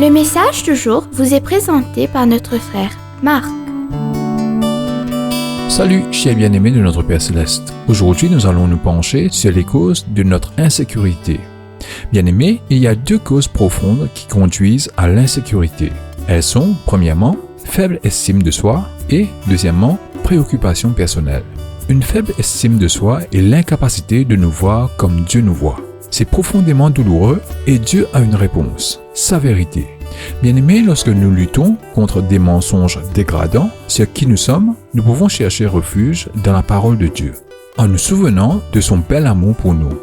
Le message du jour vous est présenté par notre frère Marc. Salut, chers bien-aimés de notre Père Céleste. Aujourd'hui, nous allons nous pencher sur les causes de notre insécurité. Bien-aimés, il y a deux causes profondes qui conduisent à l'insécurité. Elles sont, premièrement, faible estime de soi et, deuxièmement, préoccupation personnelle. Une faible estime de soi est l'incapacité de nous voir comme Dieu nous voit. C'est profondément douloureux et Dieu a une réponse, sa vérité. Bien-aimés, lorsque nous luttons contre des mensonges dégradants sur qui nous sommes, nous pouvons chercher refuge dans la parole de Dieu, en nous souvenant de son bel amour pour nous.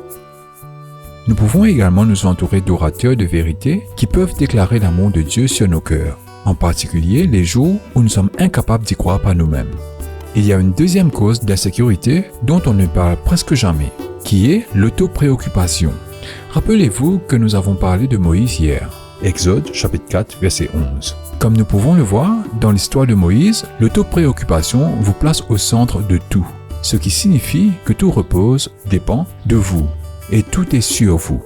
Nous pouvons également nous entourer d'orateurs de vérité qui peuvent déclarer l'amour de Dieu sur nos cœurs, en particulier les jours où nous sommes incapables d'y croire par nous-mêmes. Il y a une deuxième cause d'insécurité dont on ne parle presque jamais, qui est l'autopréoccupation. Rappelez-vous que nous avons parlé de Moïse hier. Exode chapitre 4 verset 11. Comme nous pouvons le voir, dans l'histoire de Moïse, l'autopréoccupation vous place au centre de tout, ce qui signifie que tout repose, dépend de vous, et tout est sur vous.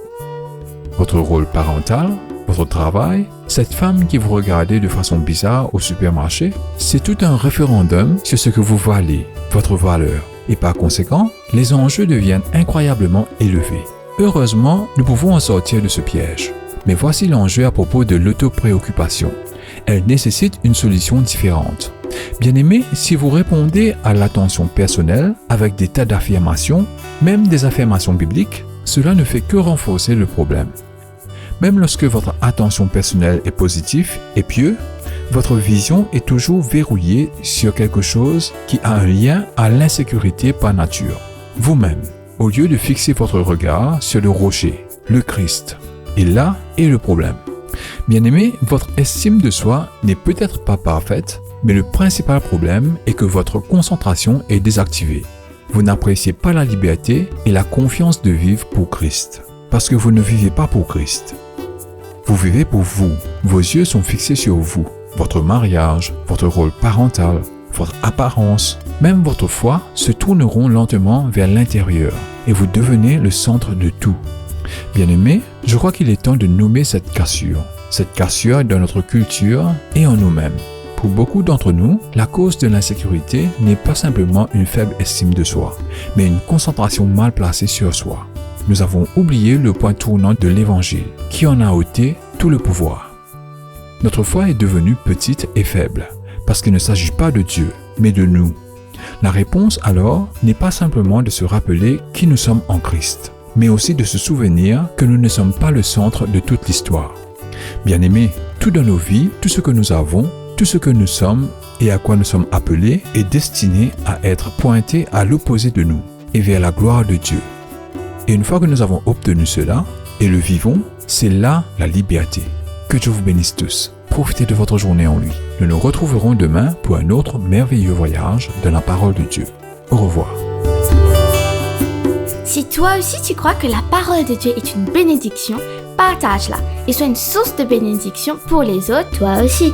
Votre rôle parental, votre travail, cette femme qui vous regardez de façon bizarre au supermarché, c'est tout un référendum sur ce que vous valez, votre valeur. Et par conséquent, les enjeux deviennent incroyablement élevés. Heureusement, nous pouvons en sortir de ce piège. Mais voici l'enjeu à propos de l'autopréoccupation. Elle nécessite une solution différente. Bien-aimés, si vous répondez à l'attention personnelle avec des tas d'affirmations, même des affirmations bibliques, cela ne fait que renforcer le problème. Même lorsque votre attention personnelle est positive et pieux, votre vision est toujours verrouillée sur quelque chose qui a un lien à l'insécurité par nature, vous-même, au lieu de fixer votre regard sur le rocher, le Christ. Et là est le problème. Bien-aimé, votre estime de soi n'est peut-être pas parfaite, mais le principal problème est que votre concentration est désactivée. Vous n'appréciez pas la liberté et la confiance de vivre pour Christ, parce que vous ne vivez pas pour Christ. Vous vivez pour vous. Vos yeux sont fixés sur vous, votre mariage, votre rôle parental, votre apparence, même votre foi se tourneront lentement vers l'intérieur et vous devenez le centre de tout. Bien-aimés, je crois qu'il est temps de nommer cette cassure dans notre culture et en nous-mêmes. Pour beaucoup d'entre nous, la cause de l'insécurité n'est pas simplement une faible estime de soi, mais une concentration mal placée sur soi. Nous avons oublié le point tournant de l'Évangile, qui en a ôté tout le pouvoir. Notre foi est devenue petite et faible, parce qu'il ne s'agit pas de Dieu, mais de nous. La réponse alors n'est pas simplement de se rappeler qui nous sommes en Christ, mais aussi de se souvenir que nous ne sommes pas le centre de toute l'histoire. Bien-aimés, tout dans nos vies, tout ce que nous avons, tout ce que nous sommes et à quoi nous sommes appelés est destiné à être pointé à l'opposé de nous et vers la gloire de Dieu. Et une fois que nous avons obtenu cela et le vivons, c'est là la liberté. Que Dieu vous bénisse tous. Profitez de votre journée en lui. Nous nous retrouverons demain pour un autre merveilleux voyage dans la parole de Dieu. Au revoir. Si toi aussi tu crois que la parole de Dieu est une bénédiction, partage-la et sois une source de bénédiction pour les autres toi aussi.